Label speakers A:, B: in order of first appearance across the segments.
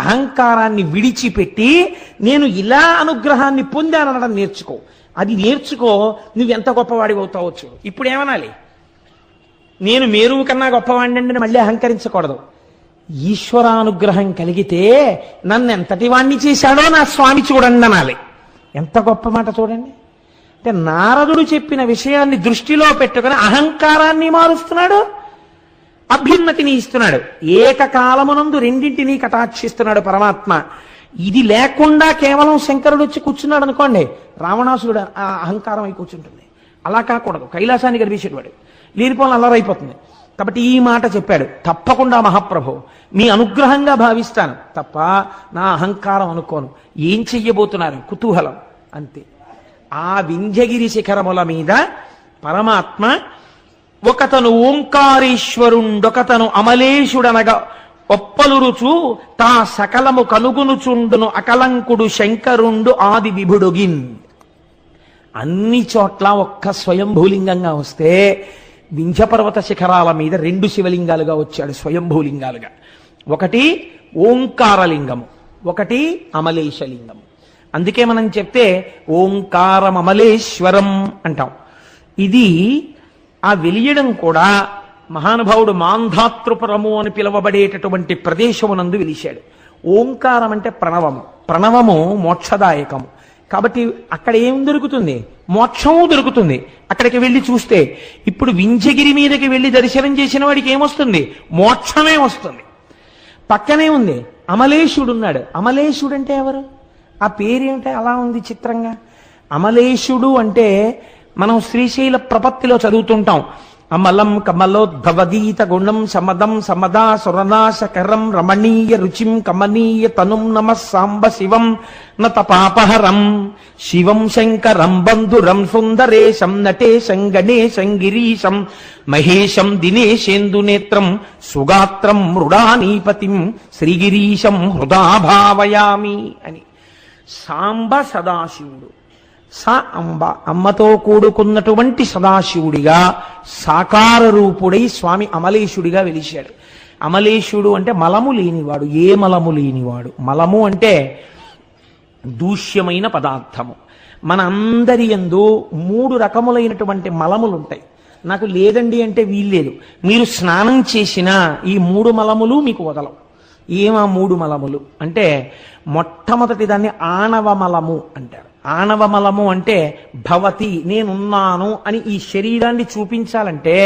A: అహంకారాన్ని విడిచిపెట్టి నేను ఇలా అనుగ్రహాన్ని పొందాననడం నేర్చుకో. అది నేర్చుకో, నువ్వెంత గొప్పవాడివి అవుతావో చూడు. ఇప్పుడు ఏమనాలి? నేను మేరువు కన్నా గొప్పవాడిని అని మళ్ళీ అహంకరించకూడదు. ఈశ్వరానుగ్రహం కలిగితే నన్ను ఎంతటి వాణ్ణి చేశాడో నా స్వామి చూడండి అనాలి. ఎంత గొప్ప మాట చూడండి. అంటే నారదుడు చెప్పిన విషయాన్ని దృష్టిలో పెట్టుకుని అహంకారాన్ని మారుస్తున్నాడు, అభ్యున్నతిని ఇస్తున్నాడు. ఏకకాలమునందు రెండింటినీ కటాక్షిస్తున్నాడు పరమాత్మ. ఇది లేకుండా కేవలం శంకరుడు వచ్చి కూర్చున్నాడు అనుకోండి, రావణాసురుడు ఆ అహంకారం అయి కూర్చుంటుంది. అలా కాకూడదు. కైలాసాన్ని గర్వించేవాడు లేనిపోని అల్లరైపోతుంది. కాబట్టి ఈ మాట చెప్పాడు. తప్పకుండా మహాప్రభు మీ అనుగ్రహంగా భావిస్తాను తప్ప నా అహంకారం అనుకోను. ఏం చెయ్యబోతున్నారు? కుతూహలం అంతే. ఆ వింధ్యగిరి శిఖరముల మీద పరమాత్మ ఒకతను ఓంకారేశ్వరుండొకతను అమలేశుడనగా ఒప్పలురుచు తా సకలము కనుగునుచుండును అకలంకుడు శంకరుండు ఆది విభుడుగిన్. అన్ని చోట్ల ఒక్క స్వయంభూలింగంగా వస్తే వింధ్యపర్వత శిఖరాల మీద 2 శివలింగాలుగా వచ్చాడు, స్వయంభూలింగాలుగా. ఒకటి ఓంకారలింగము, ఒకటి అమలేశలింగము. అందుకే మనం చెప్తే ఓంకారం అమలేశ్వరం అంటాం. ఇది ఆ వెలియడం కూడా మహానుభావుడు మాంధాతృపురము అని పిలువబడేటటువంటి ప్రదేశమునందు వెలిశాడు. ఓంకారం అంటే ప్రణవము. ప్రణవము మోక్షదాయకము. కాబట్టి అక్కడ ఏం దొరుకుతుంది? మోక్షము దొరుకుతుంది. అక్కడికి వెళ్ళి చూస్తే ఇప్పుడు వింధ్యగిరి మీదకి వెళ్ళి దర్శనం చేసిన వాడికి ఏమొస్తుంది? మోక్షమే వస్తుంది. పక్కనే ఉంది అమలేశుడు ఉన్నాడు. అమలేశుడు అంటే ఎవరు? ఆ పేరేంటే అలా ఉంది చిత్రంగా. అమలేశుడు అంటే మనం శ్రీశైల ప్రపత్తిలో చదువుతుంటాం. అమలం కమలోద్భవగీత గుణం సమదం సమదా సురనాశకరం రమణీయ రుచిం కమనీయ తనుం నమ సాంబ శివం నతపాపహరం శివం శంకరం బంధురం సుందరేశం నటేశం గణేశం గిరీశం మహేశం దినేశేందునేత్రం సుగాత్రం మృడానీపతిం శ్రీగిరీశం హృదా భావయామి అని. సాంబ సదాశివుడు, స అంబ అమ్మతో కూడుకున్నటువంటి సదాశివుడిగా సాకార రూపుడై స్వామి అమలేశుడిగా వెలిశాడు. అమలేశుడు అంటే మలము లేనివాడు, ఏ మలము లేనివాడు. మలము అంటే దూష్యమైన పదార్థము. మన అందరి యందు 3 రకములైనటువంటి మలములు ఉంటాయి. నాకు లేదండి అంటే వీల్లేదు. మీరు స్నానం చేసినా ఈ 3 మలములు మీకు వదలవు. ఏమా 3 మలములు అంటే మొట్టమొదటి దాన్ని ఆణవమలము అంటారు. ఆణవమలము అంటే భవతి, నేనున్నాను అని ఈ శరీరాన్ని చూపించాలంటే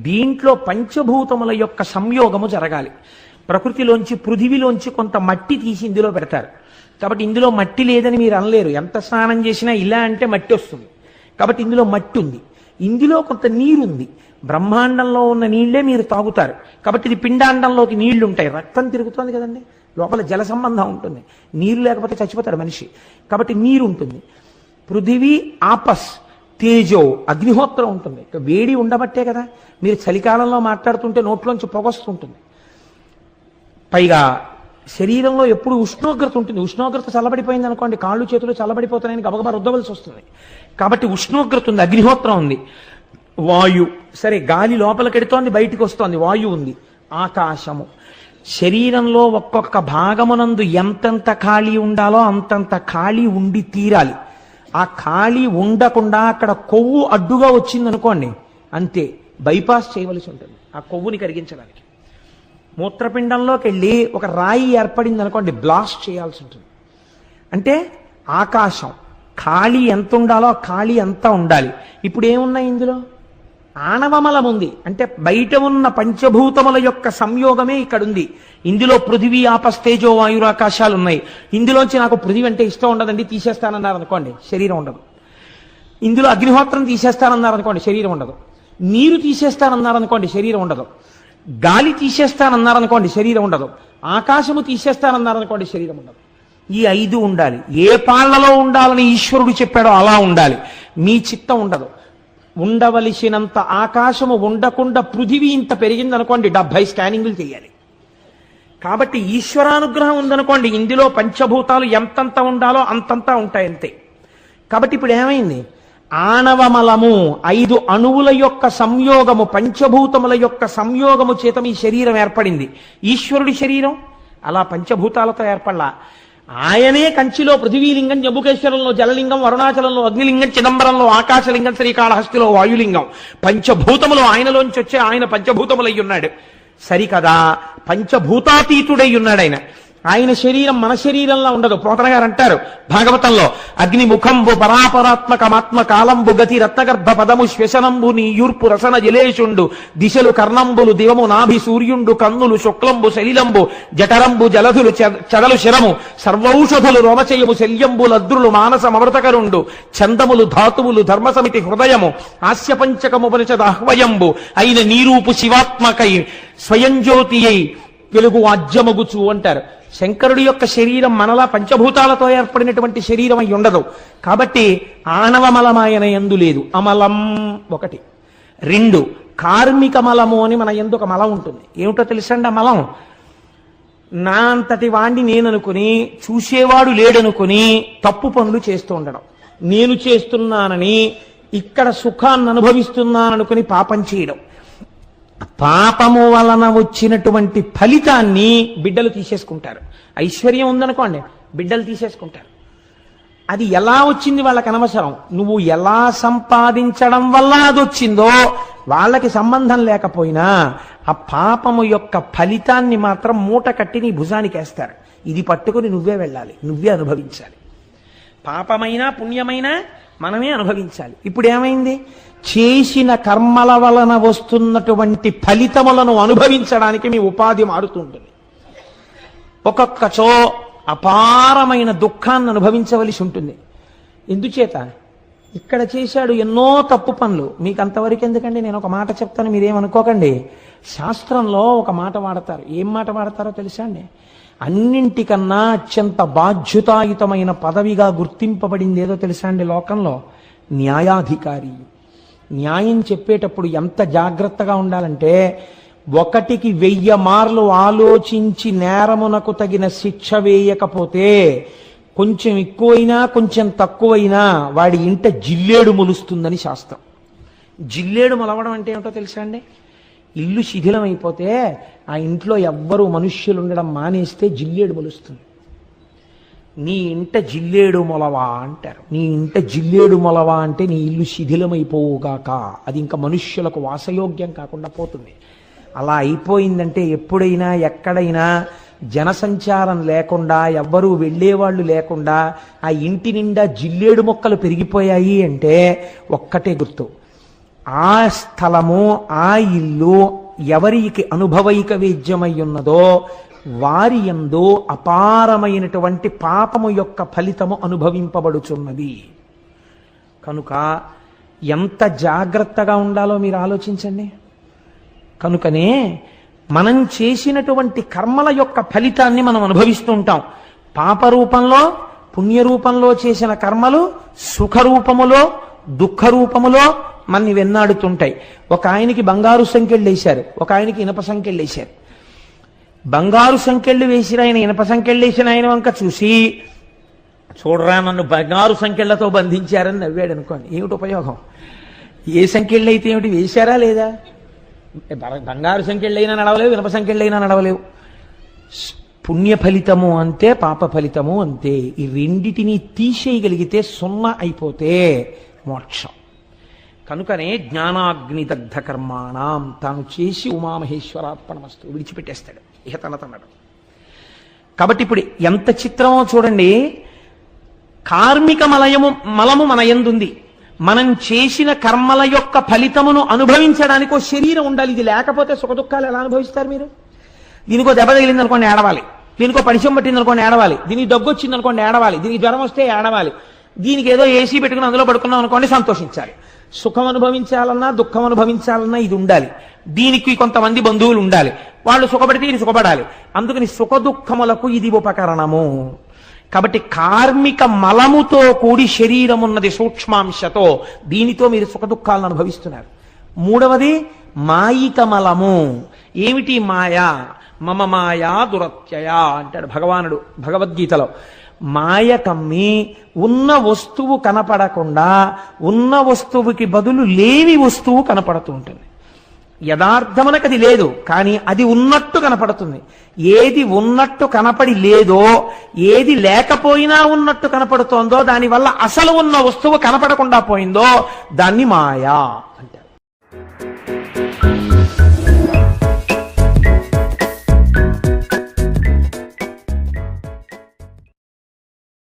A: దీంట్లో పంచభూతముల యొక్క సంయోగము జరగాలి. ప్రకృతిలోంచి పృథివిలోంచి కొంత మట్టి తీసి ఇందులో పెడతారు. కాబట్టి ఇందులో మట్టి లేదని మీరు అనలేరు. ఎంత స్నానం చేసినా ఇలా అంటే మట్టి వస్తుంది. కాబట్టి ఇందులో మట్టి ఉంది, ఇందులో కొంత నీరుంది. బ్రహ్మాండంలో ఉన్న నీళ్లే మీరు తాగుతారు. కాబట్టి ఇది పిండాండంలోకి నీళ్లు ఉంటాయి. రక్తం తిరుగుతుంది కదండి, లోపల జల సంబంధం ఉంటుంది. నీరు లేకపోతే చచ్చిపోతాడు మనిషి. కాబట్టి నీరు ఉంటుంది. పృథివీ ఆపస్ తేజో అగ్నిహోత్రం ఉంటుంది. వేడి ఉండబట్టే కదా మీరు చలికాలంలో మాట్లాడుతుంటే నోట్లోంచి పొగొస్తుంటుంది. పైగా శరీరంలో ఎప్పుడు ఉష్ణోగ్రత ఉంటుంది. ఉష్ణోగ్రత చల్లబడిపోయింది అనుకోండి, కాళ్ళు చేతులు చల్లబడిపోతున్నాయని గబగబా రుద్దవలసి వస్తుంది. కాబట్టి ఉష్ణోగ్రత ఉంది, అగ్నిహోత్రం ఉంది. వాయు, సరే గాలి లోపలికెడుతోంది, బయటికి వస్తోంది, వాయువు ఉంది. ఆకాశము. శరీరంలో ఒక్కొక్క భాగమునందు ఎంతెంత ఖాళీ ఉండాలో అంతంత ఖాళీ ఉండి తీరాలి. ఆ ఖాళీ ఉండకుండా అక్కడ కొవ్వు అడ్డుగా వచ్చిందనుకోండి, అంతే బైపాస్ చేయవలసి ఉంటుంది ఆ కొవ్వుని కరిగించడానికి. మూత్రపిండంలోకి వెళ్ళి ఒక రాయి ఏర్పడింది అనుకోండి, బ్లాస్ట్ చేయాల్సి ఉంటుంది. అంటే ఆకాశం ఖాళీ ఎంత ఉండాలో ఖాళీ అంతా ఉండాలి. ఇప్పుడు ఏమున్నాయి ఇందులో? ఆణవమలం ఉంది. అంటే బయట ఉన్న పంచభూతముల యొక్క సంయోగమే ఇక్కడ ఉంది. ఇందులో పృథివీ ఆపస్తేజో వాయురాకాశాలు ఉన్నాయి. ఇందులోంచి నాకు పృథివీ అంటే ఇష్టం ఉండదండి, తీసేస్తానన్నారు అనుకోండి, శరీరం ఉండదు. ఇందులో అగ్నిహోత్రం తీసేస్తానన్నారు అనుకోండి, శరీరం ఉండదు. నీరు తీసేస్తానన్నారు అనుకోండి, శరీరం ఉండదు. గాలి తీసేస్తానన్నారనుకోండి, శరీరం ఉండదు. ఆకాశము తీసేస్తానన్నారనుకోండి, శరీరం ఉండదు. ఈ 5 ఉండాలి. ఏ పాళ్లలో ఉండాలని ఈశ్వరుడు చెప్పాడో అలా ఉండాలి. మీ చిత్తం ఉండదు. ఉండవలసినంత ఆకాశము ఉండకుండా పృథివీ ఇంత పెరిగిందనుకోండి, 70 స్కానింగులు చేయాలి. కాబట్టి ఈశ్వరానుగ్రహం ఉందనుకోండి, ఇందులో పంచభూతాలు ఎంతంత ఉండాలో అంతంతా ఉంటాయి, అంతే. కాబట్టి ఇప్పుడు ఏమైంది? ఆణవమలము 5 అణువుల యొక్క సంయోగము, పంచభూతముల యొక్క సంయోగము చేత మీ శరీరం ఏర్పడింది. ఈశ్వరుడి శరీరం అలా పంచభూతాలతో ఏర్పడలా. ఆయనే కంచిలో పృథివీలింగం, జంబుకేశ్వరంలో జలలింగం, అరుణాచలంలో అగ్నిలింగం, చిదంబరంలో ఆకాశలింగం, శ్రీకాళహస్తిలో వాయులింగం. పంచభూతములు ఆయనలోంచి వచ్చే ఆయన పంచభూతములై ఉన్నాడు. సరికదా, పంచభూతాతీతుడై ఉన్నాడు ఆయన. ఆయన శరీరం మన శరీరంలో ఉండదు. పోతన గారు అంటారు భాగవతంలో, అగ్ని ముఖంబు పరాపరాత్మకమాత్మ కాలంబు గతి రత్నగర్భ పదము శ్వశనంబు నీ యూర్పు రసన జలేషుండు దిశలు కర్ణంబులు దివము నాభి సూర్యుండు కన్నులు శుక్లంబు శలిలంబు జఠరంబు జలధులు చదలు శిరము సర్వౌషధులు రోమచయము శల్యంబు లద్రులు మానసమృతకరుండు చందములు ధాతువులు ధర్మసమితి హృదయము హాస్యపంచకముపనిషద ఆహ్వయంబు అయిన నీరూపు శివాత్మకై స్వయం జ్యోతి అయి వెలుగు వాజ్యమగుచు అంటారు. శంకరుడి యొక్క శరీరం మనలా పంచభూతాలతో ఏర్పడినటువంటి శరీరం అయి ఉండదు. కాబట్టి ఆణవమలమాయన యందు లేదు. అమలం ఒకటి. 2 కార్మిక మలము అని మన యందు ఒక మలం ఉంటుంది. ఏమిటో తెలుసండి ఆ మలం? నా అంతటి వాణ్ణి నేననుకుని, చూసేవాడు లేడనుకుని తప్పు పనులు చేస్తూ ఉండడం. నేను చేస్తున్నానని, ఇక్కడ సుఖాన్ని అనుభవిస్తున్నాననుకుని పాపం చేయడం. పాపము వలన వచ్చినటువంటి ఫలితాన్ని బిడ్డలు తీసేసుకుంటారు. ఐశ్వర్యం ఉందనుకోండి, బిడ్డలు తీసేసుకుంటారు. అది ఎలా వచ్చింది వాళ్ళకి అనవసరం. నువ్వు ఎలా సంపాదించడం వల్ల అది వచ్చిందో వాళ్ళకి సంబంధం లేకపోయినా ఆ పాపము యొక్క ఫలితాన్ని మాత్రం మూట కట్టి నీ భుజానికి వేస్తారు. ఇది పట్టుకుని నువ్వే వెళ్ళాలి, నువ్వే అనుభవించాలి. పాపమైనా పుణ్యమైనా మనమే అనుభవించాలి. ఇప్పుడు ఏమైంది? చేసిన కర్మల వలన వస్తున్నటువంటి ఫలితములను అనుభవించడానికి మీ ఉపాధి మారుతుంటుంది. ఒక్కొక్కచో అపారమైన దుఃఖాన్ని అనుభవించవలసి ఉంటుంది. ఎందుచేత? ఇక్కడ చేశాడు ఎన్నో తప్పు పనులు. మీకు అంతవరకు ఎందుకండి, నేను ఒక మాట చెప్తాను, మీరేమనుకోకండి. శాస్త్రంలో ఒక మాట వాడతారు. ఏం మాట వాడతారో తెలుసా అండి? అన్నింటికన్నా అత్యంత బాధ్యతాయుతమైన పదవిగా గుర్తింపబడింది ఏదో తెలుసా అండి లోకంలో? న్యాయాధికారి. న్యాయం చెప్పేటప్పుడు ఎంత జాగ్రత్తగా ఉండాలంటే, 1కి 1000 మార్లు ఆలోచించి నేరమునకు తగిన శిక్ష వేయకపోతే కొంచెం ఎక్కువైనా కొంచెం తక్కువైనా వాడి ఇంట జిల్లేడు మొలుస్తుందని శాస్త్రం. జిల్లేడు మొలవడం అంటే ఏమిటో తెలుసా అండి? ఇల్లు శిథిలం అయిపోతే ఆ ఇంట్లో ఎవ్వరూ మనుష్యులు ఉండడం మానేస్తే జిల్లేడు మొలుస్తుంది. నీ ఇంట జిల్లేడు మొలవా అంటారు. నీ ఇంట జిల్లేడు మొలవా అంటే నీ ఇల్లు శిథిలమైపోవుగాక, అది ఇంకా మనుష్యులకు వాసయోగ్యం కాకుండా పోతుంది. అలా అయిపోయిందంటే ఎప్పుడైనా ఎక్కడైనా జనసంచారం లేకుండా, ఎవ్వరూ వెళ్ళేవాళ్ళు లేకుండా ఆ ఇంటి నిండా జిల్లేడు మొక్కలు పెరిగిపోయాయి అంటే ఒక్కటే గుర్తు, ఆ స్థలము ఆ ఇల్లు ఎవరికి అనుభవైక వేద్యమై ఉన్నదో వారి యందు అపారమైనటువంటి పాపము యొక్క ఫలితము అనుభవింపబడుచున్నది. కనుక ఎంత జాగ్రత్తగా ఉండాలో మీరు ఆలోచించండి. కనుకనే మనం చేసినటువంటి కర్మల యొక్క ఫలితాన్ని మనం అనుభవిస్తూ ఉంటాం. పాప రూపంలో, పుణ్య రూపంలో చేసిన కర్మలు సుఖరూపములో, దుఃఖ రూపములో మనని వెన్నాడుతుంటాయి. ఒక ఆయనకి బంగారు సంకెళ్ళు వేశారు, ఒక ఆయనకి ఇనప సంకెళ్ళు వేశారు. బంగారు సంకెళ్ళు వేసిన ఆయన ఇనప సంకెళ్ళు వేసిన ఆయన వంక చూసి, చూడరా నన్ను బంగారు సంకెళ్లతో బంధించారని నవ్వాడు అనుకోండి. ఏమిటి ఉపయోగం? ఏ సంకెళ్ళు అయితే ఏమిటి, వేశారా లేదా? బంగారు సంకెళ్ళైనా నడవలేవు, ఇనప సంకెళ్ళైనా నడవలేవు. పుణ్య ఫలితము అంతే, పాప ఫలితము అంతే. ఈ రెండిటిని తీసేయగలిగితే 0 అయిపోతే మోక్షం. కనుకనే జ్ఞానాగ్నిదగ్ధ కర్మాణం తాను చేసి ఉమామహేశ్వరార్పణమస్తు విడిచిపెట్టేస్తాడు ఇహ తనతనడు. కాబట్టి ఇప్పుడు ఎంత చిత్రమో చూడండి. కార్మిక మలము మన యందుంది. మనం చేసిన కర్మల యొక్క ఫలితమును అనుభవించడానికి ఒక శరీరం ఉండాలి. ఇది లేకపోతే సుఖదుఖాలు ఎలా అనుభవిస్తారు మీరు? దీనికో దెబ్బ తగిలింది అనుకోండి ఏడవాలి, దీనికో పరిచయం పట్టింది అనుకోండి ఏడవాలి, దీనికి దగ్గు వచ్చింది అనుకోండి ఏడవాలి, దీనికి జ్వరం వస్తే ఏడవాలి, దీనికి ఏదో ఏసీ పెట్టుకుని అందులో పడుకున్నాం అనుకోండి సంతోషించాలి. సుఖం అనుభవించాలన్నా దుఃఖం అనుభవించాలన్నా ఇది ఉండాలి. దీనికి కొంతమంది బంధువులు ఉండాలి, వాళ్ళు సుఖపడితే ఇది సుఖపడాలి. అందుకని సుఖ దుఃఖములకు ఇది ఉపకరణము. కాబట్టి కార్మిక మలముతో కూడి శరీరం ఉన్నది సూక్ష్మాంశతో, దీనితో మీరు సుఖ దుఃఖాలను అనుభవిస్తున్నారు. 3వది మాయిక మలము. ఏమిటి మాయా? మమ మాయా దురత్యయ అంటాడు భగవానుడు భగవద్గీతలో. మాయ కమ్మి ఉన్న వస్తువు కనపడకుండా ఉన్న వస్తువుకి బదులు లేని వస్తువు కనపడుతూ ఉంటుంది. యథార్థమునకు అది లేదు, కానీ అది ఉన్నట్టు కనపడుతుంది. ఏది ఉన్నట్టు కనపడి లేదో, ఏది లేకపోయినా ఉన్నట్టు కనపడుతోందో, దానివల్ల అసలు ఉన్న వస్తువు కనపడకుండా పోయిందో దాన్ని మాయా అంటే.